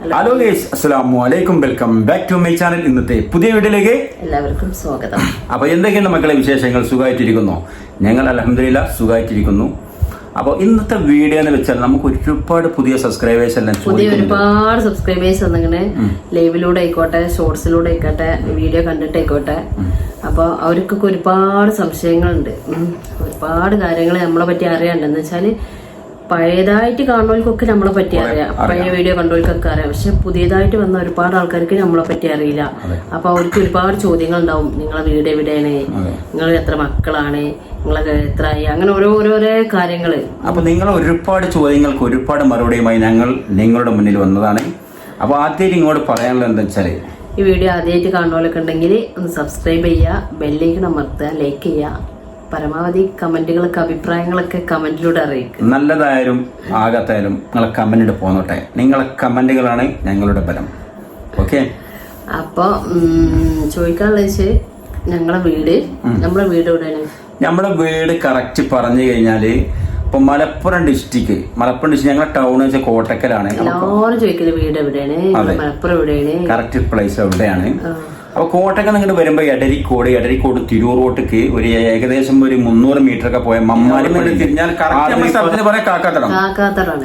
Hello guys, അസ്സലാമു അലൈക്കും. Welcome back to my channel. ഇന്നത്തെ പുതിയ വീഡിയോയിലേക്ക് എല്ലാവർക്കും സ്വാഗതം. അപ്പോൾ എന്തൊക്കെയാണ് മക്കളെ വിശേഷങ്ങൾ? സുഖമായിട്ടിരിക്കുന്നു? ഞങ്ങൾ അൽഹംദുലില്ലാ സുഖമായിട്ടിരിക്കുന്നു. അപ്പോൾ ഇന്നത്തെ വീഡിയോ എന്ന് വെച്ചാൽ നമുക്ക് ഒരുപാട് പുതിയ സബ്സ്ക്രൈബേഴ്സ് എല്ലാം ഒരുപാട് സബ്സ്ക്രൈബേഴ്സ് വന്നിങ്ങനെ ലൈവിലൂടെ ആയിക്കോട്ടെ, ഷോർട്സിലൂടെ ആയിക്കോട്ടെ, വീഡിയോ കണ്ടിട്ടായിക്കോട്ടെ. അപ്പോൾ അവർക്കൊക്കെ ഒരുപാട് സംശയങ്ങളുണ്ട്, ഒരുപാട് കാര്യങ്ങൾ നമ്മളെ പറ്റി അറിയാണ്ടെന്ന് വെച്ചാല് പഴയതായിട്ട് കാണുന്നവർക്കൊക്കെ നമ്മളെ പറ്റി അറിയാം, പഴയ വീഡിയോ കണ്ടവർക്കൊക്കെ അറിയാം. പക്ഷെ പുതിയതായിട്ട് വന്ന ഒരുപാട് ആൾക്കാർക്ക് നമ്മളെ പറ്റി അറിയില്ല. അപ്പൊ അവർക്ക് ഒരുപാട് ചോദ്യങ്ങൾ ഉണ്ടാവും. നിങ്ങളെ വീട് എവിടെയാണ്, നിങ്ങൾ എത്ര മക്കളാണ്, നിങ്ങളെ എത്രയായി, അങ്ങനെ ഓരോരോ കാര്യങ്ങള്. അപ്പൊ നിങ്ങൾ ഒരുപാട് ചോദ്യങ്ങൾക്ക് ഒരുപാട് മറുപടിയുമായി ഞങ്ങൾ നിങ്ങളുടെ മുന്നിൽ വന്നതാണ്. അപ്പൊ ആദ്യം ഇങ്ങോട്ട് പറയാനുള്ളത് എന്താ വെച്ചാല്, ഈ വീഡിയോ ആദ്യമായിട്ട് കാണുന്നവരൊക്കെ ഉണ്ടെങ്കിൽ ഒന്ന് സബ്സ്ക്രൈബ് ചെയ്യുക, ബെല്ലൈക്കൺ അമർത്തുക, ലൈക്ക് ചെയ്യുക. പരമാവധി കമന്റുകളൊക്കെ അഭിപ്രായങ്ങളൊക്കെ കമന്റിലൂടെ അറിയിക്കും. നല്ലതായാലും ആകാത്തായാലും നിങ്ങളെ കമന്റിട്ട് പോന്നോട്ടെ. നിങ്ങളെ കമന്റുകളാണ് ഞങ്ങളുടെ ബലം. ഓക്കെ. അപ്പൊ ചോദിക്കാനുള്ള വെച്ച് നമ്മളെ വീട് എവിടെയാണ്? നമ്മുടെ വീട് കറക്റ്റ് പറഞ്ഞു കഴിഞ്ഞാല് ഇപ്പൊ മലപ്പുറം ഡിസ്ട്രിക്ട് ഞങ്ങളുടെ ടൗൺ വെച്ചാൽ കോട്ടക്കലാണ്. എല്ലാവരും ചോദിക്കല് വീട് എവിടെയാണ്, മലപ്പുറം എവിടെയാണ്, കറക്റ്റ് പ്ലേസ് എവിടെയാണ്. അപ്പൊ കോട്ടക്ക നിങ്ങോട്ട് വരുമ്പോ എടരിക്കോട് തിരൂർ റോട്ടിക്ക് ഒരു ഏകദേശം ഒരു 300 മീറ്റർ ഒക്കെ പോയ മമ്മാലിപ്പള്ളി തിരിഞ്ഞാൽ പറയാം കാക്കാത്തടം.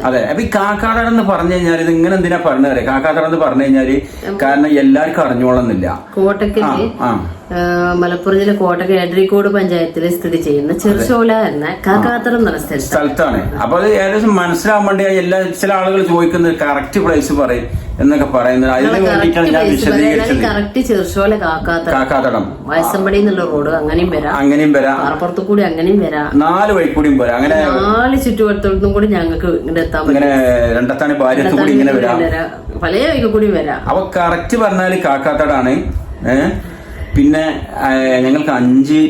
അതെ. അപ്പൊ ഈ കാക്കാത്തടം എന്ന് പറഞ്ഞു കഴിഞ്ഞാൽ ഇത് ഇങ്ങനെ എന്തിനാ പറഞ്ഞു തരാം? കാക്കാത്തടം എന്ന് പറഞ്ഞു കഴിഞ്ഞാല് കാരണം എല്ലാവർക്കും അറിഞ്ഞോളന്നില്ല. കോട്ടക്കല് മലപ്പുറം ജില്ല കോട്ടക്ക എടരിക്കോട് പഞ്ചായത്തിൽ സ്ഥിതി ചെയ്യുന്ന ചെറുശോല എന്ന കാക്കാത്തടം എന്ന സ്ഥലത്താണ്. അപ്പൊ അത് ഏകദേശം മനസ്സിലാവാൻ വേണ്ടി ചില ആളുകൾ ചോദിക്കുന്നത് കറക്റ്റ് പ്ലേസ് പറയും എന്നൊക്കെ പറയുന്നത്. അതിന് വേണ്ടിയിട്ടാണ് ഞാൻ വിശദീകരിച്ചത്. കറക്റ്റ് ചെറുശോല കാക്കാത്തടം വയസ്സമ്പടി എന്നുള്ള റോഡ് അങ്ങനെയും വരാം, പാറപ്പുറത്തു കൂടി അങ്ങനെയും വരാം, 4 വഴി കൂടിയും വരാം. അങ്ങനെ 4 ചുറ്റുവട്ടത്തും കൂടി ഞങ്ങൾക്ക് ഇങ്ങോട്ട് എത്താൻ പറ്റും. ഇങ്ങനെ രണ്ടത്താണ് ഭാര്യത്തു കൂടി ഇങ്ങനെ വരാം, പല വഴിക്ക് കൂടി വരാം. അപ്പൊ കറക്റ്റ് പറഞ്ഞാല് കാക്കാത്തടാണ്. പിന്നെ ഞങ്ങൾക്ക് 5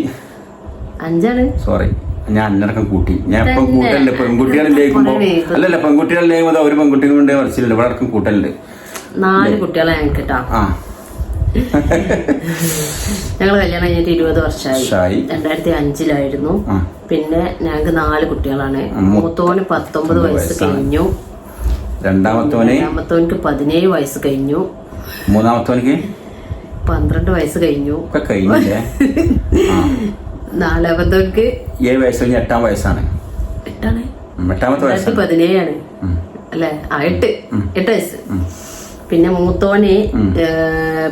സോറി ഞാൻ അന്നടക്കം കൂട്ടി. ഞാൻ ഇപ്പം കൂട്ടലുണ്ട്. പെൺകുട്ടികളിലേക്കുമ്പോ അല്ലല്ല, പെൺകുട്ടികളിലേക്കും ഒരു പെൺകുട്ടികൾ കൊണ്ട് വരച്ചിട്ടുണ്ട്. ഇവിടെ അടക്കം കൂട്ടലുണ്ട്. 4 കുട്ടികളെ ഞങ്ങൾക്ക് കിട്ടാം. ഞങ്ങൾ കല്യാണം കഴിഞ്ഞിട്ട് 20 വർഷമായി. 2005 പിന്നെ ഞങ്ങൾക്ക് 4 കുട്ടികളാണ്. മൂത്തോന് 19 വയസ്സ് കഴിഞ്ഞു, രണ്ടാമത്തോനിക്ക് 17 വയസ്സ് കഴിഞ്ഞു, മൂന്നാമത്തോനിക്ക് 12 വയസ്സ് കഴിഞ്ഞു. നാലാമത്തോനിക്ക് 7 വയസ്സ് കഴിഞ്ഞ 8ാം വയസ്സാണ്. 17 അല്ലെ? 8 വയസ്സ്. പിന്നെ മൂത്തോന്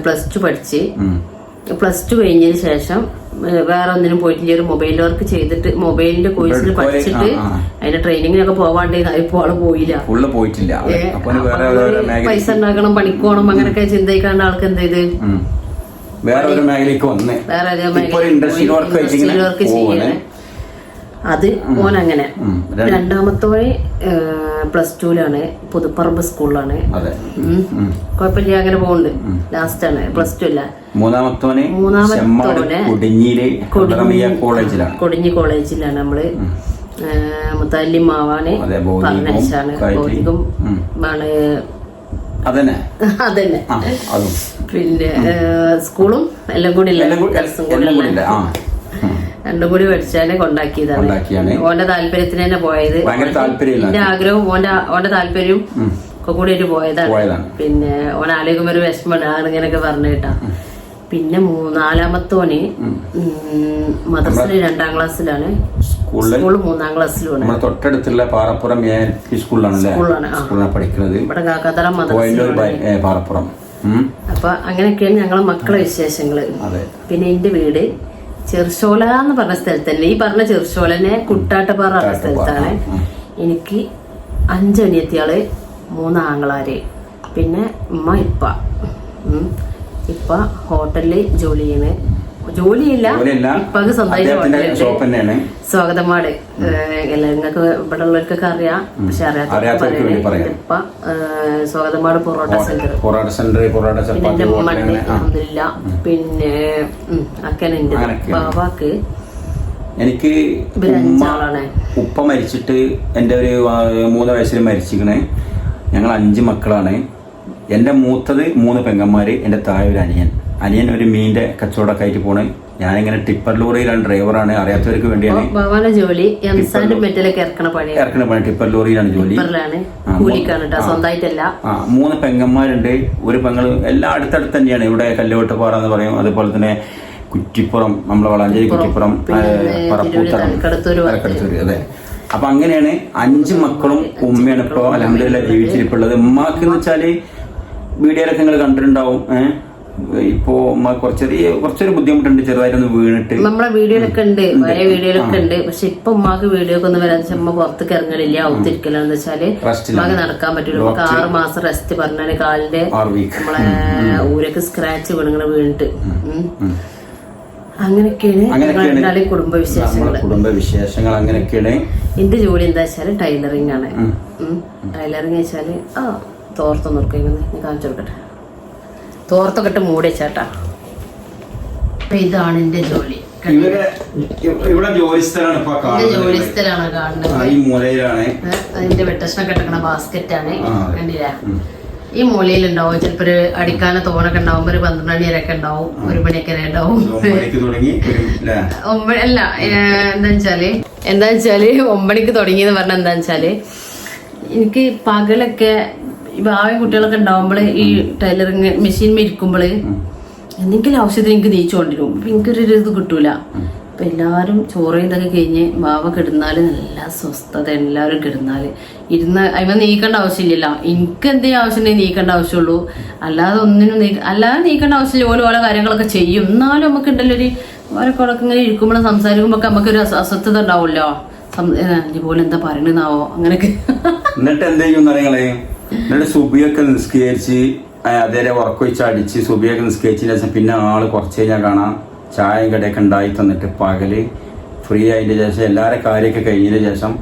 +2 പഠിച്ച്, +2 കഴിഞ്ഞതിന് ശേഷം വേറെ ഒന്നിനും പോയിട്ടില്ല. ഒരു മൊബൈൽ വർക്ക് ചെയ്തിട്ട് മൊബൈലിന്റെ കോഴ്സിൽ പഠിച്ചിട്ട് അതിന്റെ ട്രെയിനിങ്ങിനൊക്കെ പോവാണ്ട് ഇപ്പൊ ആള് പോയില്ല. പൈസ ഉണ്ടാക്കണം, പണിക്ക് പോകണം, അങ്ങനെയൊക്കെ ചിന്തിക്കാണ്ട് ആൾക്ക് എന്ത് ചെയ്ത് വേറെ ഒരു മേഖലയ്ക്ക് വന്ന് വർക്ക് ചെയ്യണേ. അത് മോനങ്ങനെ. രണ്ടാമത്തോനെ +2 പുതുപ്പറമ്പ് സ്കൂളിലാണ്. കുഴപ്പമില്ല, അങ്ങനെ പോകുന്നുണ്ട്. ലാസ്റ്റാണ്, +2 അല്ല. മൂന്നാമത്തോനെ കൊടിഞ്ഞി കോളേജിലാണ്. നമ്മള് മുത്തല്ലി മാവാണ് പറഞ്ഞാണ്. ഭൗതികം അതന്നെ. പിന്നെ സ്കൂളും എല്ലാം കൂടി രണ്ടും കൂടി പഠിച്ചാല് കൊണ്ടാക്കിയതാണ്. ഓന്റെ താല്പര്യത്തിന് തന്നെ പോയത്. എന്റെ ആഗ്രഹവും ഓന്റെ താല്പര്യവും ഒക്കെ കൂടിയിട്ട് പോയതാണ്. പിന്നെ ഓൻ ആലോചിക്കുമ്പോ ഒരു വിഷമമാണ് ഇങ്ങനെയൊക്കെ പറഞ്ഞു കേട്ടാ. പിന്നെ 4-ാമത്തോന് മദ്രസയിൽ 2ാം ക്ലാസ്സിലാണ്, സ്കൂള് 3ാം ക്ലാസ്സിലുമാണ്. തൊട്ടടുത്തുള്ള പാറപ്പുറം സ്കൂളാണ് പഠിക്കുന്നത്. ഇവിടെ കാക്കാത്തടം പാറപ്പുറം. അപ്പൊ അങ്ങനെയൊക്കെയാണ് ഞങ്ങളെ മക്കളെ വിശേഷങ്ങള്. പിന്നെ എന്റെ വീട് ചെറുശോല എന്ന് പറഞ്ഞ സ്ഥലത്തന്നെ. ഈ പറഞ്ഞ ചെറുശോലനെ കുട്ടാട്ടപ്പാറ പറഞ്ഞ സ്ഥലത്താണ്. എനിക്ക് 5 അനിയത്തിയാള്, 3 ആങ്ങളാര്, പിന്നെ ഉമ്മ ഇപ്പ ഹോട്ടലില് ജോലിയില്ല, ഇപ്പൊക്കെ സ്വന്തമായിട്ട് സ്വാഗതമാട്. നിങ്ങൾക്ക് ഇവിടെ ഉള്ളവർക്കൊക്കെ അറിയാം, പക്ഷെ അറിയാത്ത ഇപ്പ സ്വാഗതമാട് പൊറോട്ട സെന്റർ. പിന്നെ മണ്ണി അൽഹംദുലില്ല. പിന്നെ അക്കനെ ബാബാക്ക് എനിക്ക് ഉപ്പ മരിച്ചിട്ട് എന്റെ ഒരു 3 വയസ്സിൽ മരിച്ചിരിക്കണേ. ഞങ്ങൾ 5 മക്കളാണ്. എന്റെ മൂത്തത് 3 പെങ്ങന്മാര്, എന്റെ താഴെ ഒരു അനിയൻ ഒരു മീനിന്റെ കച്ചവടമൊക്കെ ആയിട്ട് പോണേ. ഞാനിങ്ങനെ ടിപ്പർ ലോറിയിലാണ് ഡ്രൈവറാണ്, അറിയാത്തവർക്ക് വേണ്ടിയാണ്. ഭവാന ജോലി ഇറക്കണ പണി ടിപ്പർ ലോറിയിലാണ് ജോലി. സ്വന്തമായിട്ടല്ല. 3 പെങ്ങന്മാരുണ്ട്. ഒരു പെങ്ങൾ എല്ലാം അടുത്തടുത്ത് തന്നെയാണ്. ഇവിടെ കല്ലുവട്ടപ്പാറ എന്ന് പറയും, അതുപോലെ തന്നെ കുറ്റിപ്പുറം, നമ്മളെ വളാഞ്ചേരി കുറ്റിപ്പുറം, പറപ്പൂത്തറ, കടത്തൂര്. അതെ. അപ്പൊ അങ്ങനെയാണ് 5 മക്കളും ഉമ്മയാണ് ഇപ്പൊ അൽഹംദുലില്ലാഹ് ജീവിച്ചിരിപ്പുള്ളത്. ഉമ്മാക്ക് എന്ന് വെച്ചാല് വീഡിയോയിലൊക്കെ നിങ്ങൾ കണ്ടിട്ടുണ്ടാവും. ഇപ്പോ കുറച്ചൊരു ബുദ്ധിമുട്ടുണ്ട്, ചെറുതായിട്ടൊന്ന് വീണിട്ട്. നമ്മളെ വീഡിയോയിലൊക്കെ ഉണ്ട്, പഴയ വീഡിയോയിലൊക്കെ ഉണ്ട്. പക്ഷെ ഇപ്പൊ ഉമ്മാക്ക് വീഡിയോ ഒക്കെ ഒന്നും വരാതെ ഉമ്മ പുറത്തേക്ക് ഇറങ്ങലില്ല, ഒത്തിരിക്കലെന്ന് വെച്ചാല് ഉമ്മാക്ക് നടക്കാൻ പറ്റൂല. നമുക്ക് 6 മാസം റെസ്റ്റ് പറഞ്ഞാല് കാലിന്റെ നമ്മളെ ഊരൊക്കെ സ്ക്രാച്ച് വീണിട്ട്. അങ്ങനെയൊക്കെയാണ് കുടുംബവിശേഷങ്ങൾ. അങ്ങനെയൊക്കെയാണ്. എന്റെ ജോലി എന്താ വെച്ചാല് ടൈലറിംഗ് ആണ്. ടൈലറിംഗ് വെച്ചാല് തോർത്തൊന്നും എടുക്കുന്നത് കാണിച്ചു കൊടുക്കട്ടെ. തോർത്തൊക്കെ ഇട്ട് മൂടി വെച്ചാട്ടാ. അപ്പൊ ഇതാണ് എന്റെ ജോലി. ഇവിടെ ജോലി സ്ഥലമാണ് കാണുന്നത്. അതിന്റെ വെട്ടേഷനൊക്കെ ഇട്ടക്കണ ബാസ്കറ്റ് ആണ്. കണ്ടില്ല, ഈ മൂലയിലുണ്ടാവും. ചിലപ്പോ ഒരു അടിക്കാന തോണൊക്കെ ഉണ്ടാവും. ഒരു 12 മണി വരെയൊക്കെ ഉണ്ടാവും, 1 മണിയൊക്കെ ഉണ്ടാവും. അല്ല, എന്താ വെച്ചാല് 9 മണിക്ക് തുടങ്ങിയെന്ന് പറഞ്ഞാൽ എന്താ വെച്ചാല് എനിക്ക് പകലൊക്കെ ഭാവി കുട്ടികളൊക്കെ ഉണ്ടാവുമ്പോള് ഈ ടൈലറിങ് മെഷീൻ ഇരിക്കുമ്പോള് എന്തെങ്കിലും ആവശ്യത്തിന് എനിക്ക് നീച്ചു കൊണ്ടിരും. അപ്പൊ എനിക്കൊരു ഇത് കിട്ടൂല. അപ്പൊ എല്ലാരും ചോറ് ഇതൊക്കെ കഴിഞ്ഞ് ഭാവ കിടന്നാല് നല്ല സ്വസ്ഥത. എല്ലാവരും കിടന്നാല് അതിന് നീക്കേണ്ട ആവശ്യമില്ലല്ലോ. എനിക്ക് എന്തെങ്കിലും ആവശ്യമുണ്ടെങ്കിൽ നീക്കേണ്ട ആവശ്യമുള്ളൂ. അല്ലാതെ ഒന്നിനും നീക്കേണ്ട ആവശ്യമില്ല. ഓരോ കാര്യങ്ങളൊക്കെ ചെയ്യും. എന്നാലും നമുക്ക് ഉണ്ടല്ലോ ഓരോ കുളക്ക് ഇങ്ങനെ ഇരിക്കുമ്പോഴും സംസാരിക്കുമ്പോ നമുക്കൊരു അസ്വസ്ഥത ഉണ്ടാവുമല്ലോ. ഇതുപോലെ എന്താ പറയണെന്നാവോ അങ്ങനെയൊക്കെ. എന്നിട്ട് എന്ത് ചെയ്യുന്നറിയങ്ങളെ, എന്നിട്ട് സുബിയൊക്കെ നിസ്കരിച്ച് അതേരെ ഉറക്കൊഴിച്ച് അടിച്ച് സുബിയൊക്കെ നിസ്കരിച്ചതിന് ശേഷം പിന്നെ ആള് കുറച്ച് കഴിഞ്ഞാൽ കാണാം ചായയും കടയൊക്കെ ഉണ്ടായി തന്നിട്ട് പകല് ഫ്രീ ആയതിന്റെ ശേഷം എല്ലാവരുടെ കാര്യമൊക്കെ കഴിഞ്ഞതിന് ശേഷം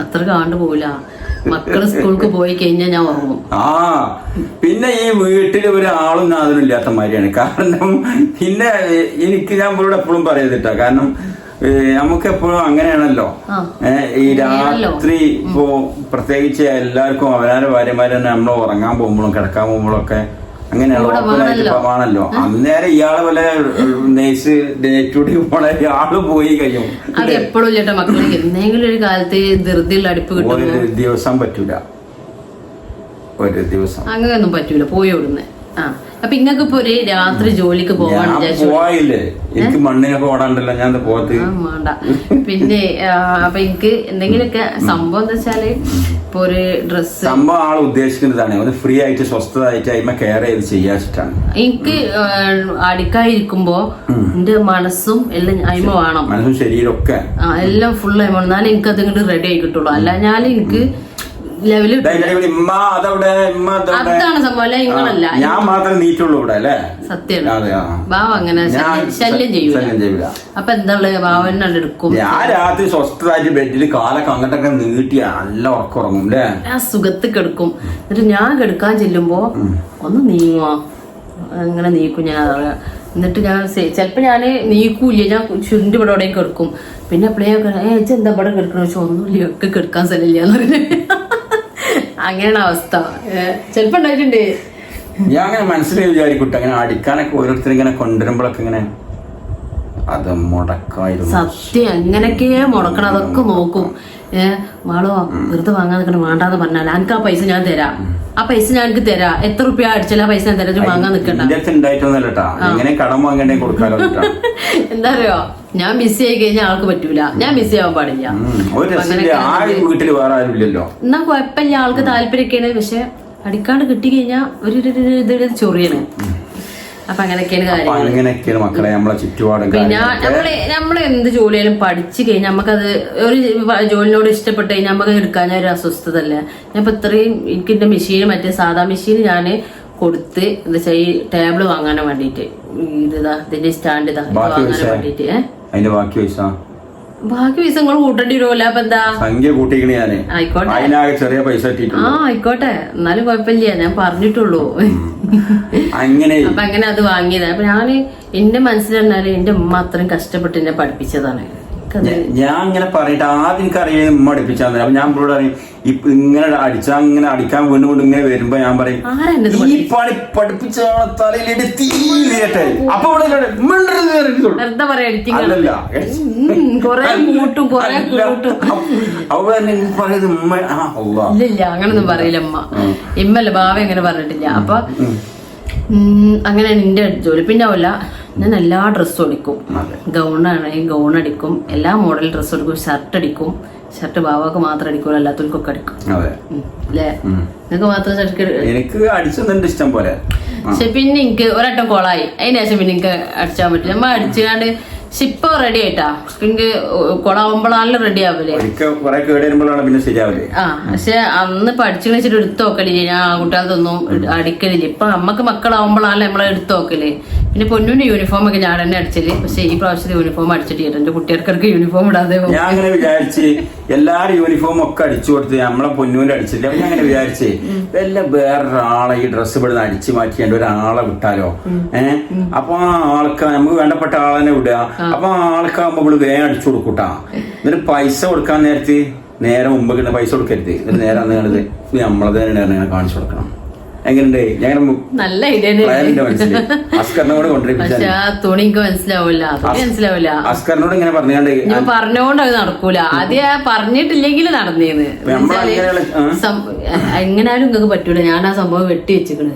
അത്ര കാണ്ടു പോവില്ല. മക്കള് സ്കൂൾക്ക് പോയി കഴിഞ്ഞാൽ ഞാൻ ഉറങ്ങും. പിന്നെ ഈ വീട്ടിൽ ഒരാളും അതിനും ഇല്ലാത്ത മാതിരിയാണ്. കാരണം പിന്നെ ഞാൻ ഇവിടെ എപ്പോഴും പറയത്തിട്ടാ, കാരണം നമുക്ക് എപ്പോഴും അങ്ങനെയാണല്ലോ. ഈ രാത്രി ഇപ്പോ പ്രത്യേകിച്ച് എല്ലാവർക്കും അവരാന്റെ ഭാര്യമാര് തന്നെ നമ്മൾ ഉറങ്ങാൻ പോകുമ്പോഴും കിടക്കാൻ പോകുമ്പോഴും ഒക്കെ അങ്ങനെയാണല്ലോ. അന്നേരം ഇയാള് പോലെ നെയ്സ് ഡേറ്റൂടി പോണ ആള് പോയി കഴിയും. അത് എപ്പോഴും ചേട്ടാ മക്കളെ എന്തെങ്കിലും ഒരു കാലത്ത് ധൃതിയുള്ള അടുപ്പ് കിട്ടും. ഒരു ദിവസം പറ്റൂല, ഒരു ദിവസം അങ്ങനെയൊന്നും പറ്റൂല. പോയി ഓടുന്നേ. അപ്പൊ ഇങ്ങക്ക് ഇപ്പൊ ഒരു രാത്രി ജോലിക്ക് പോവാനില്ലേ? എനിക്ക് മണ്ണിനൊക്കെ ഓടാണ്ടല്ലോ, ഞാൻ പോകത്ത് വേണ്ട. പിന്നെ അപ്പൊ എനിക്ക് എന്തെങ്കിലുമൊക്കെ സംഭവം എന്താ വെച്ചാല് ഇപ്പൊ ഒരു ഡ്രസ് സംഭവം ആൾ ഉദ്ദേശിക്കുന്നതാണ് ഒന്ന് ഫ്രീ ആയിട്ട് സ്വസ്ഥതായിട്ട് അതിമ കെയർ ചെയ്ത് ചെയ്യാച്ചിട്ടാണ്. എനിക്ക് അടിക്കായിരിക്കുമ്പോ എന്റെ മനസ്സും എല്ലാം അയിമ വേണം, മനസ്സും ശരീരമൊക്കെ എല്ലാം ഫുൾ അയിമ. എന്നാലും എനിക്ക് അതിങ്ങോട്ട് റെഡി ആയി കിട്ടുള്ളൂ. അല്ല ഞാൻ എനിക്ക് ലെവല് അതാണ് സംഭവം. നിങ്ങളല്ല, ഞാൻ മാത്രമേ നീറ്റുള്ളൂ ഇവിടെ അല്ലേ? സത്യം. ബാവ അങ്ങനെ ശല്യം ചെയ്യൂല. അപ്പൊ എന്താ ബാവനെ എടുക്കും. ഞാൻ രാത്രി സ്വസ്ഥമായിട്ട് ബെഡിൽ കാലൊക്കെ അങ്ങോട്ടൊക്കെ നീട്ടി നല്ല ഉറക്കുറങ്ങും അല്ലേ? ഞാൻ സുഖത്ത് കിടക്കും. എന്നിട്ട് ഞാൻ കിടക്കാൻ ചെല്ലുമ്പോ ഒന്ന് നീങ്ങുവാ, അങ്ങനെ നീക്കും ഞാൻ. എന്നിട്ട് ഞാൻ ചിലപ്പോ ഞാന് നീക്കൂല്ല, ഞാൻ ചുരുണ്ട് ഇവിടെ എവിടെയും കിടക്കും. പിന്നെ എപ്പോഴേക്കും എന്താ ഇവിടെ കിടക്കണ വെച്ചാൽ ഒന്നുമില്ല, ഒക്കെ കിടക്കാൻ സ്ഥലമില്ലാന്ന് പറഞ്ഞു. അങ്ങനെയാണ് അവസ്ഥ. ചിലപ്പോ ഉണ്ടായിട്ടുണ്ട്. ഞാൻ അങ്ങനെ മനസ്സിലായി വിചാരിക്കട്ടെ, അങ്ങനെ അടിക്കാനൊക്കെ ഓരോരുത്തർ ഇങ്ങനെ കൊണ്ടുവരുമ്പോഴൊക്കെ ഇങ്ങനെ അത് മുടക്കായിരുന്നു. സത്യം എങ്ങനെയൊക്കെ മുടക്കണം അതൊക്കെ നോക്കും. മാളോ വെറുതെ വാങ്ങാൻ നിൽക്കണം, വേണ്ടാന്ന് പറഞ്ഞാൽ എനിക്ക് ആ പൈസ ഞാൻ തരാം, ആ പൈസ ഞാൻ എനിക്ക് തരാം. എത്ര റുപ്യ അടിച്ചാലും ആ പൈസ ഞാൻ തരാം, വാങ്ങാൻ നിൽക്കണ്ട. എന്താ അറിയോ, ഞാൻ ബിസി ആയി കഴിഞ്ഞാൽ ആൾക്ക് പറ്റൂല, ഞാൻ ബിസി ആവാൻ പാടില്ല. എന്നാ കുഴപ്പമില്ല, ആൾക്ക് താല്പര്യമൊക്കെയാണ്. പക്ഷെ അടിക്കാണ്ട് കിട്ടി കഴിഞ്ഞാൽ ഒരു ചൊറിയാണ്. അപ്പൊ അങ്ങനെയൊക്കെയാണ് കാര്യങ്ങൾ. പിന്നെ നമ്മള് എന്ത് ജോലിയാലും പഠിച്ചു കഴിഞ്ഞാൽ നമുക്കത് ഒരു ജോലിനോട് ഇഷ്ടപ്പെട്ട് കഴിഞ്ഞാൽ നമുക്ക് എടുക്കാൻ ഒരു അസ്വസ്ഥത അല്ലേ. ഞാൻ ഇപ്പൊ ഇത്രയും എനിക്ക് എന്റെ മെഷീന് മറ്റേ സാധാ മെഷീൻ ഞാൻ കൊടുത്ത് എന്താ വെച്ചാൽ ഈ ടേബിള് വാങ്ങാൻ വേണ്ടിട്ട് ഇതിന്റെ സ്റ്റാൻഡ് ഇതാ വാങ്ങാൻ വേണ്ടിട്ട്. ബാക്കി പൈസ നിങ്ങൾ കൂട്ടേണ്ടി വരുമല്ലോ. അപ്പൊ എന്താ സംഖ്യ കൂട്ടിക്കണേ ഞാന്. ആയിക്കോട്ടെ, ചെറിയ പൈസ ആയിക്കോട്ടെ, എന്നാലും കുഴപ്പമില്ല, ഞാൻ പറഞ്ഞിട്ടുള്ളൂ. അങ്ങനെ അപ്പൊ അങ്ങനെ അത് വാങ്ങിയതാണ്. അപ്പൊ ഞാന് എന്റെ മനസ്സിലെന്നാല് എന്റെ ഉമ്മ അത്രയും കഷ്ടപ്പെട്ട് എന്നെ പഠിപ്പിച്ചതാണ്. ഞാൻ ഇങ്ങനെ പറഞ്ഞിട്ട് ആദ്യം എനിക്കറിയാം ഉമ്മ അടിപ്പിച്ചാൽ അപ്പൊ ഞാൻ ഇവിടെ പറയും ഇപ്പൊ ഇങ്ങനെ അടിച്ചാ ഇങ്ങനെ അടിക്കാൻ വീണ്ടും വീണ്ടും ഇങ്ങനെ വരുമ്പോ ഞാൻ പറയും ഈ പണി പഠിപ്പിച്ച തലയിലിട്ട് തീരട്ടെ അപ്പൊ ഇവിടെ അല്ലല്ല അവിടെ പറയുന്നത് ഉമ്മ ഇല്ല അങ്ങനൊന്നും പറയില്ല ഉമ്മ ഇമ്മല്ല ഭാവ എങ്ങനെ പറഞ്ഞിട്ടില്ല അപ്പൊ അങ്ങനെയാണ് എന്റെ ജോലി. പിന്നെ ആവില്ല ഞാൻ എല്ലാ ഡ്രസ്സും അടിക്കും, ഗൗണാണെങ്കിൽ ഗൗൺ അടിക്കും, എല്ലാ മോഡൽ ഡ്രസ്സും അടിക്കും, ഷർട്ട് അടിക്കും. ഷർട്ട് ബാവക്ക് മാത്രം അടിക്കൂല, അല്ലാത്തവർക്കൊക്കെ അടിക്കും അല്ലേ? നിങ്ങക്ക് മാത്രം ഷർട്ട് എനിക്ക് അടിച്ചെന്നുണ്ട് ഇഷ്ടം പോലെ. പക്ഷെ പിന്നെ എനിക്ക് ഒരട്ടം കൊളായി, അതിന് ശേഷം പിന്നെ എനിക്ക് അടിച്ചാൻ പറ്റില്ല. നമ്മ അടിച്ചാണ്ട് പക്ഷെ ഇപ്പൊ റെഡി ആയിട്ടാ, എനിക്ക് കൊളാവുമ്പോഴാണല്ലോ റെഡി ആവില്ലേ. പക്ഷെ അന്ന് പഠിച്ചു വെച്ചിട്ട് എടുത്തു നോക്കലില്ലേ, ഞാൻ ആൺകുട്ടികൾക്കൊന്നും അടിക്കലില്ല. ഇപ്പൊ നമ്മക്ക് മക്കളാവുമ്പോഴാണല്ലോ നമ്മളെ എടുത്തു നോക്കല്. പിന്നെ പൊന്നൂന്റെ യൂണിഫോം ഒക്കെ ഞാൻ തന്നെ അടിച്ചല്. പക്ഷെ ഈ പ്രാവശ്യത്തെ യൂണിഫോം അടിച്ചിട്ട് എന്റെ കുട്ടികൾക്ക് യൂണിഫോം ഇടാതെ ഞാൻ അങ്ങനെ വിചാരിച്ച് എല്ലാരും യൂണിഫോം ഒക്കെ അടിച്ചു കൊടുത്ത് നമ്മളെ പൊന്നൂന്റെ അടിച്ചില്ല. ഞാൻ അങ്ങനെ വിചാരിച്ചേ വല്ല വേറൊരാളെ ഈ ഡ്രസ്സ് ഇവിടുന്ന് അടിച്ചു മാറ്റിയാണ്ട് ഒരാളെ വിട്ടാലോ. അപ്പൊ ആ ആൾക്ക് നമുക്ക് വേണ്ടപ്പെട്ട ആളെന്നെ വിടുക. അപ്പൊ ആൾക്കാകുമ്പോ ഇവിടെ വേഗം അടിച്ചു കൊടുക്കൂട്ടാ. എന്നിട്ട് പൈസ കൊടുക്കാൻ നേരെ മുമ്പ് കിട്ടുന്ന പൈസ കൊടുക്കരുത്. എന്നിട്ട് നേരെ അന്ന് കണ്ടത് നമ്മളത് തന്നെ കാണിച്ചു കൊടുക്കണം. എങ്ങനെയുണ്ട്? ഞാൻ നല്ല ഐഡിയ. അസ്കറിനോട് കൊണ്ടിരിപ്പിച്ചു. തുണി മനസ്സിലാവില്ല, മനസ്സിലാവില്ല. അസ്കറിനോട് ഇങ്ങനെ പറഞ്ഞാണ്ട് ഞാൻ പറഞ്ഞോണ്ട് അത് നടക്കൂല. ആദ്യം പറഞ്ഞിട്ടില്ലെങ്കിൽ നടന്നേന്ന്. എങ്ങനാലും നിങ്ങൾക്ക് പറ്റൂല. ഞാൻ ആ സംഭവം വെട്ടി വെച്ചിക്കണ്.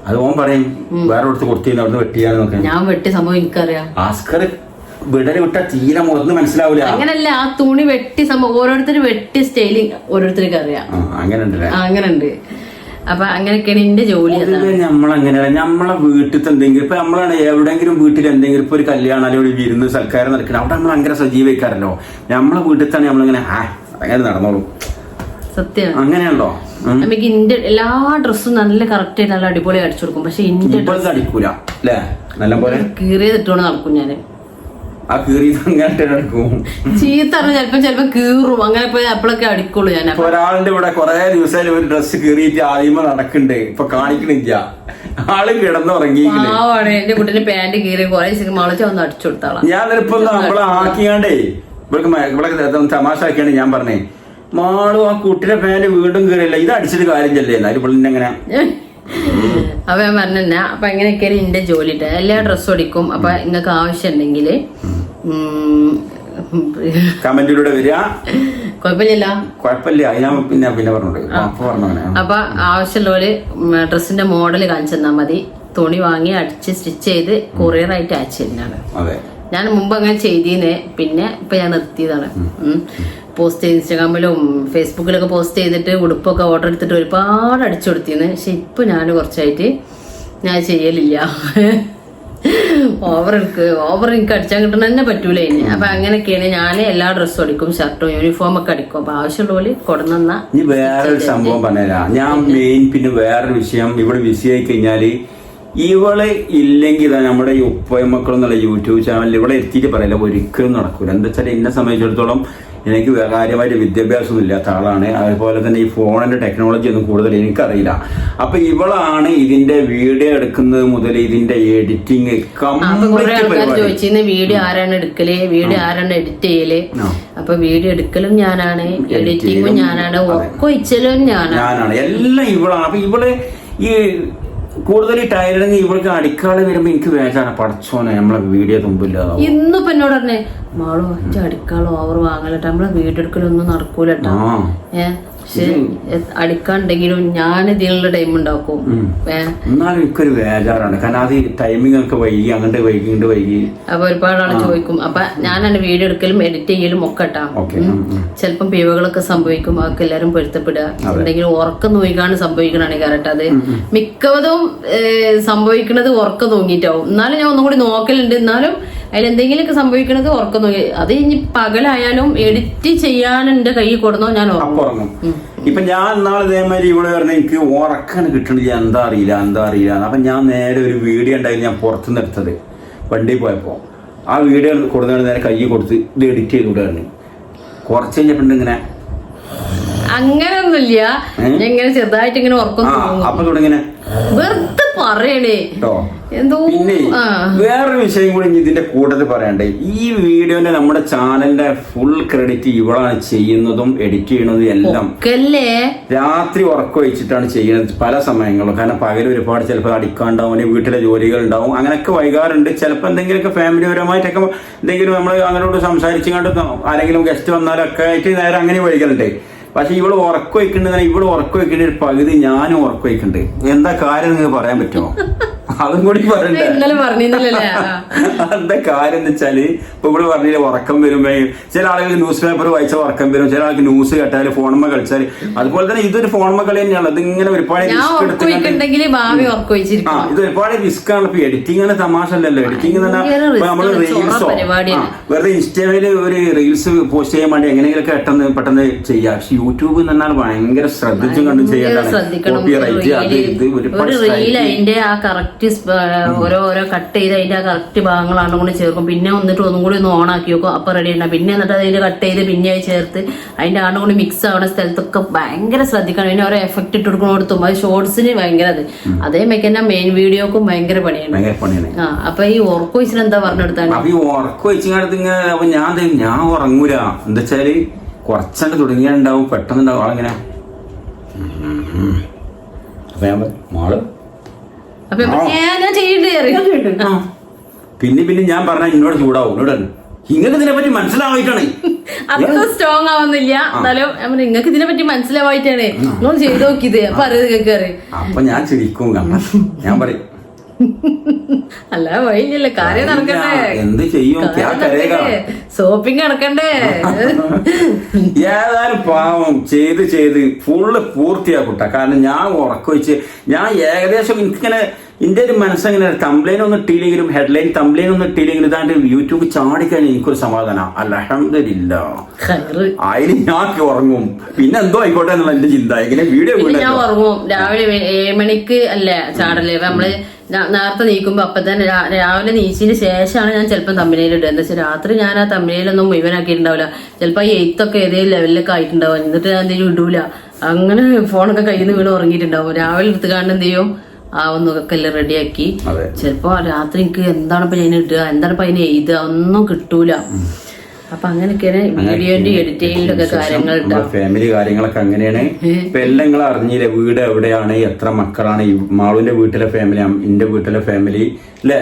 അത് ഓൻ പറയും വേറെ കൊടുത്ത് കൊടുത്തില്ല, അവിടുന്ന് വെട്ടിയാന്ന്. ഞാൻ വെട്ടിയ സംഭവം എനിക്കറിയാം. ആസ്കർ വിടല് വിട്ട തീരെ മുഖത്ത് മനസ്സിലാവൂല. അങ്ങനല്ല, ആ തുണി വെട്ടി സംഭവം ഓരോരുത്തർ വെട്ടി സ്റ്റൈല് ഓരോരുത്തർക്ക് അറിയാം. അങ്ങനെ ഉണ്ട്. അപ്പൊ അങ്ങനെയൊക്കെയാണ് എന്റെ ജോലി. നമ്മളങ്ങനെയല്ല, നമ്മളെ വീട്ടിൽ എന്തെങ്കിലും ഇപ്പൊ നമ്മളാണ് എവിടെയെങ്കിലും വീട്ടിൽ എന്തെങ്കിലും ഇപ്പൊ ഒരു കല്യാണം അല്ലെങ്കിൽ ഒരു വിരുന്ന് സൽക്കാരം നടക്കണം, അവിടെ നമ്മൾ ഭയങ്കര സജീവിക്കാരല്ലോ. നമ്മളെ വീട്ടിൽ തന്നെ നമ്മളിങ്ങനെ അങ്ങനെ നടന്നോളൂ. സത്യം അങ്ങനെയാണല്ലോ. നമുക്ക് ഇന്റെ എല്ലാ ഡ്രസ്സും നല്ല കറക്റ്റ് ആയിട്ട് നല്ല അടിപൊളി അടിച്ചു കൊടുക്കും. പക്ഷെ ഇന്റെ ഡ്രസ്സ് അടിക്കൂല അല്ലേ, നല്ല പോലെ കീറിയതിട്ടോണ്ട് നടക്കും ഞാന്. ആ കീറി നടക്കും. ചീത്ത ചിലപ്പോ കീറും. അങ്ങനെ പോയി അപ്പോഴൊക്കെ അടിക്കുള്ളൂ ഞാൻ. ഒരാളുടെ ഇവിടെ കുറെ ദിവസം ഒരു ഡ്രസ്സ് കീറിയിട്ട് ആദ്യമേ നടക്കണ്ട്, ഇപ്പൊ കാണിക്കണില്ല. ആള് കിടന്നുറങ്ങിയാണ്. എന്റെ കുട്ടിന്റെ പാന്റ് കീറി കുറെ മളിച്ച ഒന്ന് അടിച്ചു കൊടുത്താളാം. ഞാൻ ചിലപ്പോ നമ്മളെ ആക്കിയാണ്ടേ ഇവിടെ തമാശ ആക്കിയാണ് ഞാൻ പറഞ്ഞേ, മാളും ആ കുട്ടിയുടെ പാന്റ് വീണ്ടും കീറിയില്ല, ഇത് അടിച്ചിട്ട് കാര്യം ചെല്ലേ. എന്നാലും ഇവിടെ എങ്ങനെ അപ്പൊ ഞാൻ പറഞ്ഞ അപ്പൊ എങ്ങനെയൊക്കെയാണ് എന്റെ ജോലി. എല്ലാ ഡ്രസ്സും അടിക്കും. അപ്പൊ നിങ്ങൾക്ക് ആവശ്യം ഉണ്ടെങ്കില് കമന്റിലൂടെ വരിക. കുഴപ്പമില്ല. ഞാൻ പിന്നെ പറഞ്ഞു. അപ്പൊ ആവശ്യമുള്ളവര് ഡ്രസ്സിന്റെ മോഡൽ കാണിച്ചു തന്നാ മതി. തുണി വാങ്ങി അടിച്ച് സ്റ്റിച്ച് ചെയ്ത് കൊറിയർ ആയിട്ട് അയച്ചു തരുന്നതാണ്. ഞാൻ മുമ്പ് അങ്ങനെ ചെയ്തീനെ, പിന്നെ ഇപ്പൊ ഞാൻ നിർത്തിയതാണ്. പോസ്റ്റ് ഇൻസ്റ്റാഗ്രാമിലും ഫേസ്ബുക്കിലൊക്കെ പോസ്റ്റ് ചെയ്തിട്ട് ഉടുപ്പൊക്കെ ഓർഡർ എടുത്തിട്ട് ഒരുപാട് അടിച്ചു കൊടുത്തിന്ന്. പക്ഷെ ഇപ്പൊ ഞാൻ കുറച്ചായിട്ട് ഞാൻ ചെയ്യലില്ല. ഓവർ എനിക്ക് അടിച്ചാൽ കിട്ടണ തന്നെ പറ്റൂല ഇനി. അപ്പൊ അങ്ങനെയൊക്കെയാണ് ഞാൻ എല്ലാ ഡ്രസ്സും അടിക്കും, ഷർട്ടും യൂണിഫോം ഒക്കെ അടിക്കും. അപ്പൊ ആവശ്യമുള്ള പോലെ കൊടുന്ന വേറൊരു സംഭവം പറഞ്ഞുതരാ. ഞാൻ മെയിൻ പിന്നെ വേറൊരു വിഷയം, ഇവിടെ ബിസിയായി കഴിഞ്ഞാല് ഇവള് ഇല്ലെങ്കിൽ നമ്മുടെ ഈ ഉപ്പമക്കളെന്നുള്ള യൂട്യൂബ് ചാനലിൽ ഇവിടെ എത്തിയിട്ട് പറയില്ല, ഒരിക്കലും നടക്കൂല. എന്താ വെച്ചാൽ എന്നെ സംബന്ധിച്ചിടത്തോളം എനിക്ക് കാര്യമായിട്ട് വിദ്യാഭ്യാസമൊന്നും ഇല്ലാത്ത ആളാണ്. അതുപോലെ തന്നെ ഈ ഫോണിന്റെ ടെക്നോളജി ഒന്നും കൂടുതൽ എനിക്കറിയില്ല. അപ്പൊ ഇവളാണ് ഇതിന്റെ വീഡിയോ എടുക്കുന്നത് മുതൽ ഇതിന്റെ എഡിറ്റിങ് ചോദിച്ചിരുന്നു. വീഡിയോ ആരാണ് എടുക്കല്, വീഡിയോ ആരാണ് എഡിറ്റ് ചെയ്യല്? അപ്പൊ വീഡിയോ എടുക്കലും ഞാനാണ്, എഡിറ്റിങ്ങും ഞാനാണ്, ഒക്കെ ഇച്ചലും ഞാനാണ്, എല്ലാം ഇവളാണ്. അപ്പൊ ഇവള് ഈ കൂടുതൽ ടൈലറിങ് ഇവൾക്ക് അടിക്കാളെ വരുമ്പോ എനിക്ക് വേചാണ്, പഠിച്ചോനെ നമ്മളെ വീഡിയോ തുമ്പില്ല. ഇന്നിപ്പോ എന്നോട് പറഞ്ഞേ, മാളോ അടിക്കാളോ ഓവർ വാങ്ങലട്ടോ, നമ്മളെ വീഡിയോ എടുക്കലൊന്നും നടക്കൂലട്ടോ. പക്ഷെ അടിക്കാണ്ടെങ്കിലും ഞാൻ ഇതിനുള്ള ടൈം ഉണ്ടാക്കും. എന്നാലും എനിക്കൊരു വേജാറാണ്, കാരണം അത് ടൈമിംഗ് ഒക്കെ വൈകി, അങ്ങോട്ട് വൈകി. അപ്പൊ ഒരുപാട് ആള് ചോദിക്കും. അപ്പൊ ഞാനാണ് വീഡിയോ എടുക്കലും എഡിറ്റ് ചെയ്യലും ഒക്കെ ഇട്ടാ. ചിലപ്പം പിഴവുകളൊക്കെ സംഭവിക്കും, അതൊക്കെ എല്ലാരും പൊരുത്തപ്പെടുക. എന്തെങ്കിലും ഉറക്കം നോയിക്കാണ് സംഭവിക്കണാണ് കറക്റ്റ്. അത് മിക്കതും സംഭവിക്കുന്നത് ഉറക്കം തൂങ്ങിയിട്ടാവും. എന്നാലും ഞാൻ ഒന്നും കൂടി നോക്കലുണ്ട്. എന്നാലും അതിലെന്തെങ്കിലുമൊക്കെ സംഭവിക്കണത് ഉറക്കം നോക്കി. അത് ഇനി പകലായാലും എഡിറ്റ് ചെയ്യാൻ എന്റെ കയ്യിൽ കൊടുന്നോ ഞാൻ ഉറങ്ങും. ഇപ്പൊ ഞാൻ നാളെ ഇതേമാതിരി ഇവിടെ പറഞ്ഞ എനിക്ക് ഉറക്കാൻ കിട്ടണില്ല, എന്താ അറിയില്ല. അപ്പൊ ഞാൻ നേരെ ഒരു വീഡിയോ ഉണ്ടായി, ഞാൻ പുറത്തുനിന്ന് എടുത്തത് വണ്ടിയിൽ പോയപ്പോ. ആ വീഡിയോ കൊടുത്താണ് നേരെ കയ്യിൽ കൊടുത്ത് ഇത് എഡിറ്റ് ചെയ്ത് വിടുകയാണ്. കുറച്ച് കഴിഞ്ഞിട്ടുണ്ട് ഇങ്ങനെ അങ്ങനൊന്നും ഉറക്കൊന്നുമില്ല, ഞാൻ ഇങ്ങനെ ചെറുതായിട്ട് ഇങ്ങനെ ഉറക്കം അപ്പൊ തുടങ്ങിനെ വെറുതെ പറയണേ എന്തോ. പിന്നെ വേറൊരു വിഷയം കൂടി ഇതിന്റെ കൂട്ടത്തിൽ പറയണ്ടേ, ഈ വീഡിയോന്റെ നമ്മുടെ ചാനലിന്റെ ഫുൾ ക്രെഡിറ്റ് ഇവളാണ് ചെയ്യുന്നതും എഡിറ്റ് ചെയ്യുന്നതും എല്ലാം. രാത്രി ഉറക്കം വെച്ചിട്ടാണ് ചെയ്യുന്നത് പല സമയങ്ങളും. കാരണം പകൽ ഒരുപാട് ചിലപ്പോൾ അടിക്കാണ്ടാവും, വീട്ടിലെ ജോലികൾ ഉണ്ടാവും, അങ്ങനെയൊക്കെ വൈകാറുണ്ട്. ചിലപ്പോൾ എന്തെങ്കിലുമൊക്കെ ഫാമിലിപരമായിട്ടൊക്കെ എന്തെങ്കിലും നമ്മൾ അങ്ങനോട് സംസാരിച്ചുകൊണ്ട് ആരെങ്കിലും ഗസ്റ്റ് വന്നാലൊക്കെ ആയിട്ട് നേരെ അങ്ങനെ വൈകലുണ്ട്. പക്ഷെ ഇവള് ഉറക്കം വയ്ക്കുന്നുണ്ടെങ്കിൽ ഇവള് ഉറക്കം വയ്ക്കേണ്ട ഒരു പകുതി ഞാനും ഉറക്കം വയ്ക്കുന്നുണ്ട്. എന്താ കാര്യം നിങ്ങൾക്ക് പറയാൻ പറ്റുമോ? അതും കൂടി പറയണ്ടേ. എന്താ കാര്യം എന്ന് വെച്ചാല് ഇപ്പൊ ഇവിടെ പറഞ്ഞില്ല ഉറക്കം വരുമ്പോ ചില ആളുകൾ ന്യൂസ് പേപ്പർ വായിച്ച ഉറക്കം വരും, ചില ആൾക്ക് ന്യൂസ് കേട്ടാല് ഫോണുമ്മ കളിച്ചാല്. അതുപോലെ തന്നെ ഇതൊരു ഫോണുമ്മ കളി തന്നെയാണ്. ഇതിങ്ങനെ ഒരുപാട് റിസ്ക് ഇത് ഒരുപാട് റിസ്ക് ആണ്. ഇപ്പൊ എഡിറ്റിംഗ് ആണ് തമാശ അല്ലല്ലോ. എഡിറ്റിംഗ് തന്നെ നമ്മള് റീൽസോ വെറുതെ ഇൻസ്റ്റയില് ഒരു റീൽസ് പോസ്റ്റ് ചെയ്യാൻ വേണ്ടി എങ്ങനെയെങ്കിലൊക്കെ പെട്ടെന്ന് ചെയ്യാം. പക്ഷെ യൂട്യൂബ് എന്ന് പറഞ്ഞാൽ ഭയങ്കര ശ്രദ്ധിച്ചും കണ്ടും ചെയ്യേണ്ടതാണ്. കോപ്പിറൈറ്റ് അത് ഇത് ഒരുപാട് ഓരോ കട്ട് ചെയ്ത് അതിന്റെ കറക്റ്റ് ഭാഗങ്ങളാണ് കൊണ്ട് ചേർക്കും. പിന്നെ വന്നിട്ട് ഒന്നും കൂടി ഒന്ന് ഓൺ ആക്കി വെക്കും, അപ്പൊ റെഡി ഉണ്ടാവും. പിന്നെ എന്നിട്ട് അതിന്റെ കട്ട് ചെയ്ത് പിന്നെ ചേർത്ത് അതിന്റെ ആണ്ടും കൂടി മിക്സ് ആവുന്ന സ്ഥലത്തൊക്കെ ഭയങ്കര ശ്രദ്ധിക്കണം. പിന്നെ ഓരോ എഫക്ട് ഇട്ട് കൊടുക്കണോടത്തും അത് ഷോർട്സിന് ഭയങ്കര അതേമൊക്കെ തന്നെ മെയിൻ വീഡിയോക്കും ഭയങ്കര പണിയാണ്. അപ്പൊ ഈ ഉറക്കം വെച്ചിട്ട് എന്താ പറഞ്ഞെടുത്താണ് ഉറക്കം വെച്ചിങ്ങനെ ഞാൻ ഉറങ്ങൂല. എന്താ വെച്ചാല് കുറച്ചണ്ട് തുടങ്ങിയാണ്ടാവും പെട്ടെന്നുണ്ടാവും ആളിങ്ങനെ. അപ്പൊ ഞാൻ മോള് പിന്നെ ഞാൻ പറഞ്ഞ എന്നോട് ചൂടാവും. എന്നോട് നിങ്ങൾക്ക് ഇതിനെ പറ്റി മനസ്സിലാവായിട്ടാണ്. അത്ര സ്ട്രോങ് ആവുന്നില്ല, എന്നാലും നിങ്ങൾക്ക് ഇതിനെ പറ്റി മനസ്സിലാവായിട്ടാണ് നിങ്ങൾ ചെയ്ത് നോക്കിയത്. അപ്പൊ അറിയാം. അപ്പൊ ഞാൻ ചിരിക്കും. ഞാൻ പറയും അല്ല വഴിയില്ലല്ലോ, കാര്യം നടക്കണ്ടേ. എന്ത് ചെയ്യും, ഷോപ്പിംഗ് നടക്കണ്ടേ. ഏതായാലും പാവം ചെയ്ത് ഫുള്ള് പൂർത്തിയാക്കൂട്ട. കാരണം ഞാൻ ഉറക്കം വെച്ച് ഞാൻ ഏകദേശം എനിക്കിങ്ങനെ എന്റെ ഒരു മനസ്സങ്ങനെ തംബ്ലൈൻ ഒന്നും ഇട്ടില്ലെങ്കിലും ഹെഡ്ലൈൻ തംബ്ലൈൻ ഒന്നും ഇട്ടില്ലെങ്കിലും ഇതാണ്ട് യൂട്യൂബ് ചാടിക്കഴിഞ്ഞാൽ എനിക്കൊരു സമാധാനം. അൽഹംദുലില്ലാഹ് അതിന് ഞാൻ ഉറങ്ങും. പിന്നെ എന്തോ ആയിക്കോട്ടെ എന്നുള്ള എന്റെ ചിന്ത. ഇങ്ങനെ വീഡിയോ ഞാൻ ഉറങ്ങും. രാവിലെ 7 മണിക്ക് അല്ലേ ചാടല്. നമ്മള് നേരത്തെ നീക്കുമ്പോ അപ്പൊ തന്നെ രാവിലെ നീച്ചതിന് ശേഷമാണ് ഞാൻ ചിലപ്പോൾ തമ്മിലേൽ ഇടുക. എന്താ വെച്ചാൽ രാത്രി ഞാൻ ആ തമ്മിലേലൊന്നും മുഴുവനാക്കിയിട്ടുണ്ടാവില്ല. ചിലപ്പോൾ ഈ 8 ഒക്കെ ഏതെങ്കിലും ലെവലിലൊക്കെ ആയിട്ടുണ്ടാവും. എന്നിട്ട് ഞാൻ എന്തെങ്കിലും ഇടൂല. അങ്ങനെ ഫോണൊക്കെ കയ്യിൽ നിന്ന് വീണ് ഉറങ്ങിയിട്ടുണ്ടാവും. രാവിലെ എടുത്ത് കാണുന്ന എന്ത് ചെയ്യും, ആ ഒന്നൊക്കെ എല്ലാം റെഡിയാക്കി. ചിലപ്പോ രാത്രി എനിക്ക് എന്താണ് ഇപ്പൊ ഞാൻ ഇടുക, എന്താണ് ഇപ്പൊ അതിന് എഴുതുക, ഒന്നും കിട്ടൂല. അപ്പൊ അങ്ങനെയൊക്കെയാണ് വീഡിയോന്റെ എഡിറ്റിംഗിലൊക്കെ കാര്യങ്ങൾ. ഫാമിലി കാര്യങ്ങളൊക്കെ അങ്ങനെയാണ്. ഇപ്പൊ എല്ലാം നിങ്ങൾ അറിഞ്ഞില്ലേ, വീട് എവിടെയാണ്, എത്ര മക്കളാണ്, മാളുവിന്റെ വീട്ടിലെ ഫാമിലി, എന്റെ വീട്ടിലെ ഫാമിലി അല്ലേ,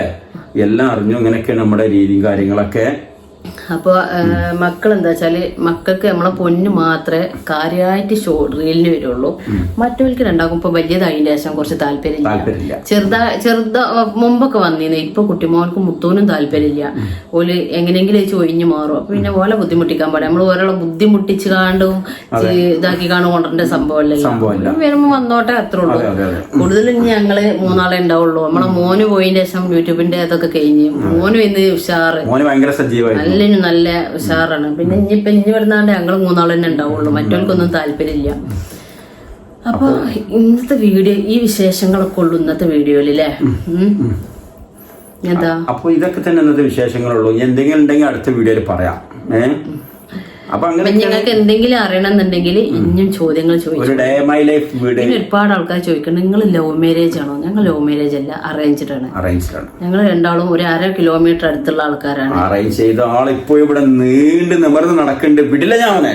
എല്ലാം അറിഞ്ഞു. ഇങ്ങനെയൊക്കെയാണ് നമ്മുടെ രീതിയും കാര്യങ്ങളൊക്കെ. അപ്പൊ മക്കളെന്താ വെച്ചാല് മക്കൾക്ക് നമ്മളെ പൊന്ന് മാത്രമേ കാര്യമായിട്ട് റീലിന് വരുള്ളൂ. മറ്റവർക്ക് രണ്ടാക്കും ഇപ്പൊ വലിയതായതിന്റെ ശേഷം കുറച്ച് താല്പര്യമില്ല. ചെറുതാ മുമ്പൊക്കെ വന്നിരുന്നു. ഇപ്പൊ കുട്ടിമോൾക്ക് മുത്തോനും താല്പര്യമില്ല. ഓല് എങ്ങനെയെങ്കിലും വെച്ച് ഒഴിഞ്ഞു മാറും. അപ്പൊ പിന്നെ ഓലെ ബുദ്ധിമുട്ടിക്കാൻ പാടില്ല. നമ്മൾ ഒരാളെ ബുദ്ധിമുട്ടിച്ച് കാണും ഇതാക്കി കാണും കൊണ്ടുവരേണ്ട സംഭവമല്ല. വരുമ്പോ വന്നോട്ടെ, അത്രേ ഉള്ളൂ. കൂടുതലും ഞങ്ങള് 3 ആളെ ഉണ്ടാവുള്ളൂ. നമ്മളെ മോന് പോയതിന്റെ ശേഷം യൂട്യൂബിന്റെ അതൊക്കെ കഴിഞ്ഞ് മോന് ഇന്ന് ഉഷാറ് നല്ല ഉഷാറാണ്. പിന്നെ ഇനി വരുന്നാണ്ട് ഞങ്ങൾ 3 ആൾ തന്നെ ഉണ്ടാവുള്ളൂ. മറ്റവർക്കൊന്നും താല്പര്യമില്ല. അപ്പൊ ഇന്നത്തെ വീഡിയോ ഈ വിശേഷങ്ങളൊക്കെ ഉള്ളു ഇന്നത്തെ വീഡിയോയിലല്ലേ. എന്താ അപ്പൊ ഇതൊക്കെ തന്നെ ഇന്നത്തെ വിശേഷങ്ങളുള്ളൂ. എന്തെങ്കിലും ഉണ്ടെങ്കിൽ അടുത്ത വീഡിയോയിൽ പറയാം. അപ്പൊ നിങ്ങൾക്ക് എന്തെങ്കിലും അറിയണമെന്നുണ്ടെങ്കിൽ ഇനിയും ചോദ്യങ്ങൾ ചോദിക്കും. ഒരുപാട് ആൾക്കാർ ചോദിക്കണം, നിങ്ങൾ ലവ് മാരേജ് ആണോ? ഞങ്ങൾ ലവ് മാരേജ് അല്ല, അറേഞ്ച്ഡ് ആണ്. ഞങ്ങൾ രണ്ടാളും ഒരു 1/2 കിലോമീറ്റർ അടുത്തുള്ള ആൾക്കാരാണ്. അറേഞ്ച് ചെയ്ത ആളിപ്പോ ഇവിടെ നീണ്ടു നിമർന്ന് നടക്കുന്നുണ്ട്. വിടില്ല ഞാൻ.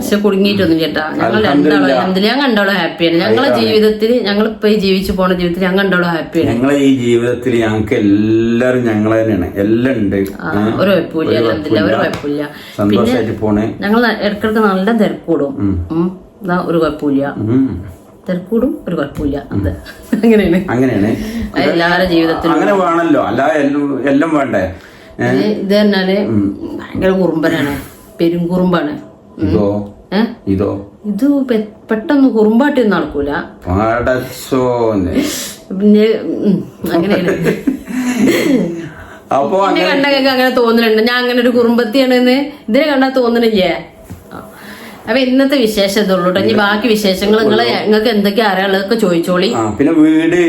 പക്ഷെ കുടുങ്ങിയിട്ടൊന്നും ചേട്ടാ. ഞങ്ങൾ രണ്ടാളും ഹാപ്പിയാണ്. ഞങ്ങളെ ജീവിതത്തിൽ, ഞങ്ങളിപ്പോ ഈ ജീവിച്ചു പോണ ജീവിതത്തിൽ ഞങ്ങൾ രണ്ടാളും ഹാപ്പിയാണ്. ഞങ്ങളെ ഈ ജീവിതത്തിൽ ഞങ്ങൾക്ക് എല്ലാരും ഞങ്ങൾ തന്നെയാണ്. എല്ലാം ഉണ്ട്, ഒരു കുഴപ്പമില്ല. ഒരു കുഴപ്പമില്ല. സന്തോഷമായിട്ട് ഞങ്ങൾ ഇടക്കിടക്ക് നല്ല തിരക്കൂടും. ഒരു കുഴപ്പമില്ല. തിരക്കൂടും, ഒരു കുഴപ്പമില്ല. അങ്ങനെയാണ് എല്ലാവരുടെ ജീവിതത്തിലും അങ്ങനെ വേണല്ലോ. അല്ല എല്ലാം വേണ്ടേ. ഇത് പറഞ്ഞാല് ഭയങ്കര കുറുമ്പനാണ്, പെരുംകുറുമ്പാണ്. ഇത് പെട്ടെന്ന് കുറുമ്പാട്ടിയൊന്നും നടക്കൂല. പിന്നെ അങ്ങനെയാണ്. എന്നെ കണ്ടൊക്കെ അങ്ങനെ തോന്നലുണ്ട് ഞാൻ അങ്ങനെ ഒരു കുറുമ്പത്തിയാണെന്ന്. ഇതിനെ കണ്ടാ തോന്നണില്ലേ? അപ്പൊ ഇന്നത്തെ വിശേഷം ഇതുള്ളൂ. ഇനി ബാക്കി വിശേഷങ്ങൾ നിങ്ങൾക്ക് എന്തൊക്കെയാ അറിയാനുള്ളതൊക്കെ ചോദിച്ചോളി. പിന്നെ വീട്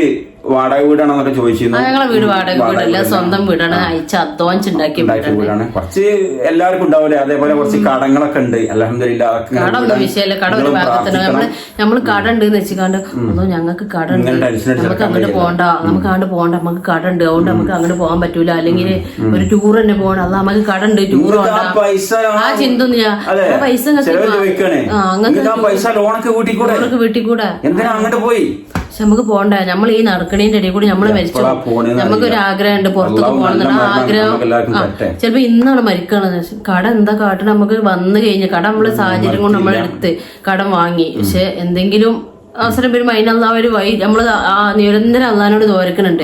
വാടക വീടാണെന്നൊക്കെ ചോദിച്ചിരുന്നു. ഞങ്ങളെ വീട് വാടക വീടല്ല, സ്വന്തം വീടാണ്. അയച്ച അധ്വാനിച്ചുണ്ടാക്കിയ വീടാണ്. കുറച്ച് എല്ലാവർക്കും ഉണ്ടാവില്ലേ, അതേപോലെ കുറച്ച് കടങ്ങളൊക്കെ ഉണ്ട്. അൽഹംദുലില്ലാഹ് കടൊന്നും വിഷയമല്ല. കട ഒരു ഭാഗത്തിന് നമ്മള് കട ഉണ്ട് എന്ന് വെച്ചിക്കാണ്ട് ഒന്നും ഞങ്ങൾക്ക് കട ഉണ്ട്, നമുക്ക് അങ്ങോട്ട് പോകണ്ട, നമുക്ക് അങ്ങോട്ട് പോകണ്ട, നമുക്ക് കട ഉണ്ട്, അതുകൊണ്ട് നമുക്ക് അങ്ങോട്ട് പോകാൻ പറ്റൂല, അല്ലെങ്കിൽ ഒരു ടൂർ തന്നെ പോകണം, അല്ല നമുക്ക് കട ഉണ്ട്, ടൂർ പോകണ്ട, ആ ചിന്ത ഒന്നും ഞാൻ പൈസ ലോണൊക്കെ വീട്ടിൽ കൂടെ അങ്ങോട്ട് പോയി. പക്ഷെ നമുക്ക് പോകണ്ട, നമ്മൾ ഈ നടക്കണേന്റെ ഇടയിൽ കൂടി നമ്മള് മരിച്ചു. നമുക്കൊരു ആഗ്രഹം ഉണ്ട് പുറത്തൊക്കെ പോകണം, ആഗ്രഹം ചിലപ്പോ ഇന്നാണ് മരിക്കണത്. കട എന്താ കാട്ടണം, നമുക്ക് വന്നു കഴിഞ്ഞ കട നമ്മള് സാഹചര്യം കൊണ്ട് നമ്മളെടുത്ത് കടം വാങ്ങി. പക്ഷെ എന്തെങ്കിലും അവസരം വരുമ്പോ അതിനുള്ള ഒരു വഴി നമ്മള് നിരന്തരം അള്ളഹാനോട് തോരക്കുന്നുണ്ട്.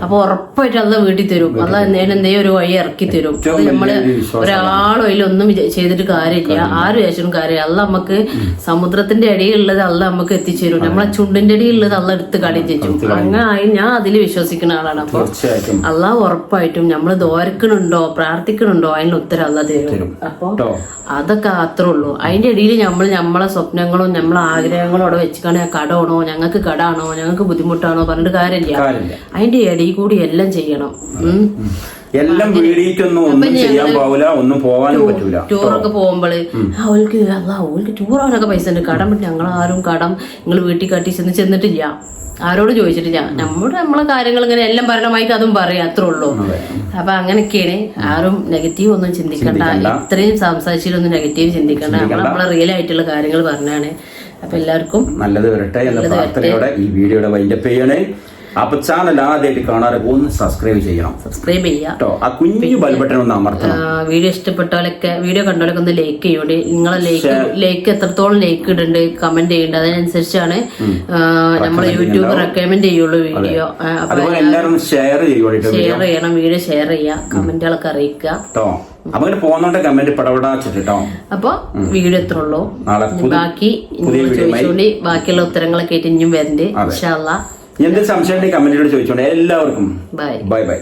അപ്പൊ ഉറപ്പായിട്ട് അള്ള വീട്ടിൽ തരും. അള്ള എന്തെങ്കിലും ഒരു വഴി ഇറക്കി തരും. അത് നമ്മള് ഒരാളും അതിലൊന്നും ചെയ്തിട്ട് കാര്യമില്ല, ആരും വിചാരിച്ചിട്ടും കാര്യമില്ല. അള്ള നമുക്ക് സമുദ്രത്തിന്റെ അടിയിലുള്ളത് അള്ള നമുക്ക് എത്തിച്ചേരും, നമ്മളെ ചുണ്ടിന്റെ അടിയിലുള്ളത് അള്ള എടുത്ത് കളയും ചെയ്യും. അങ്ങനെ ഞാൻ അതിൽ വിശ്വസിക്കുന്ന ആളാണ്. അപ്പൊ അള്ള ഉറപ്പായിട്ടും നമ്മള് ദോരക്കണുണ്ടോ പ്രാർത്ഥിക്കണുണ്ടോ അതിന് ഉത്തരം അള്ള തരും. അപ്പൊ അതൊക്കെ അത്രേ ഉള്ളൂ. അതിന്റെ ഇടയിൽ നമ്മളെ സ്വപ്നങ്ങളും നമ്മളെ ആഗ്രഹങ്ങളും അവിടെ വെച്ചിട്ടാണ് കടമാണോ, ഞങ്ങൾക്ക് കടാണോ, ഞങ്ങൾക്ക് ബുദ്ധിമുട്ടാണോ പറഞ്ഞിട്ട് കാര്യമില്ല. അതിന്റെ ഇടയിൽ കൂടി എല്ലാം ചെയ്യണം. എല്ലാം വീടിയിട്ടൊന്നും ചെയ്യാൻ പോവില്ല, ഒന്നും പോവാനും പറ്റൂല. ടൂറൊക്കെ പോകുമ്പോള് അവൾക്ക് ഓൾക്ക് ടൂറാനൊക്കെ പൈസ ഉണ്ട്, കടം പറ്റി ഞങ്ങളാരും കടം നിങ്ങൾ വീട്ടിൽ കട്ടി ചെന്നിട്ടില്ല, ആരോട് ചോദിച്ചിട്ടില്ല. നമ്മളെ കാര്യങ്ങൾ ഇങ്ങനെ എല്ലാം ഭരണമായി അതും പറയാം, അത്രേ ഉള്ളൂ. അപ്പൊ അങ്ങനെയൊക്കെയാണ്. ആരും നെഗറ്റീവ് ഒന്നും ചിന്തിക്കണ്ട, ഇത്രയും സംസാരിച്ചിട്ടൊന്നും നെഗറ്റീവ് ചിന്തിക്കണ്ട. നമ്മളെ റിയൽ ആയിട്ടുള്ള കാര്യങ്ങൾ പറഞ്ഞാണ്. അപ്പൊ എല്ലാവർക്കും നല്ലത് വരട്ടെ എന്ന പ്രാർത്ഥനയോടെ ഈ വീഡിയോയുടെ വൈൻഡപ്പ് ചെയ്യണേ. അപ്പൊ ചാനൽ ആദ്യമായിട്ട് കാണാറ് ഒന്ന് സബ്സ്ക്രൈബ് ചെയ്യാം കേട്ടോ. ആ കുഞ്ഞു ബെൽ ബട്ടൺ ഒന്ന് അമർത്തണം. വീഡിയോ ഇഷ്ടപ്പെട്ടവരൊക്കെ, വീഡിയോ കണ്ടവരൊക്കെ ഒന്ന് ലൈക്ക് ചെയ്യോണ്ട്. നിങ്ങളെ ലൈക്ക് എത്രത്തോളം ലൈക്ക് ഇടുന്നുണ്ട് കമന്റ് ചെയ്യേണ്ടത്, അതിനനുസരിച്ചാണ് നമ്മളെ യൂട്യൂബ് റെക്കമെൻഡ് ചെയ്യുള്ളൂ വീഡിയോ. ഷെയർ ചെയ്യണം, വീഡിയോ ഷെയർ ചെയ്യുക, കമന്റുകളൊക്കെ അറിയിക്കുക കേട്ടോ. അപ്പൊ പോന്നോണ്ട് കമന്റ് പടപടാച്ചിട്ടോ. അപ്പൊ വീഡിയോ എത്ര ഉള്ളൂ, ബാക്കി ചോദിച്ചോണ്ടി ബാക്കിയുള്ള ഉത്തരങ്ങളൊക്കെ ആയിട്ട് ഇനിയും വരണ്ട് ഇൻഷാ അല്ലാഹ്. എന്ത് സംശയം കമന്റിലൂടെ ചോദിച്ചോണ്ട്. എല്ലാവർക്കും ബൈ ബൈ.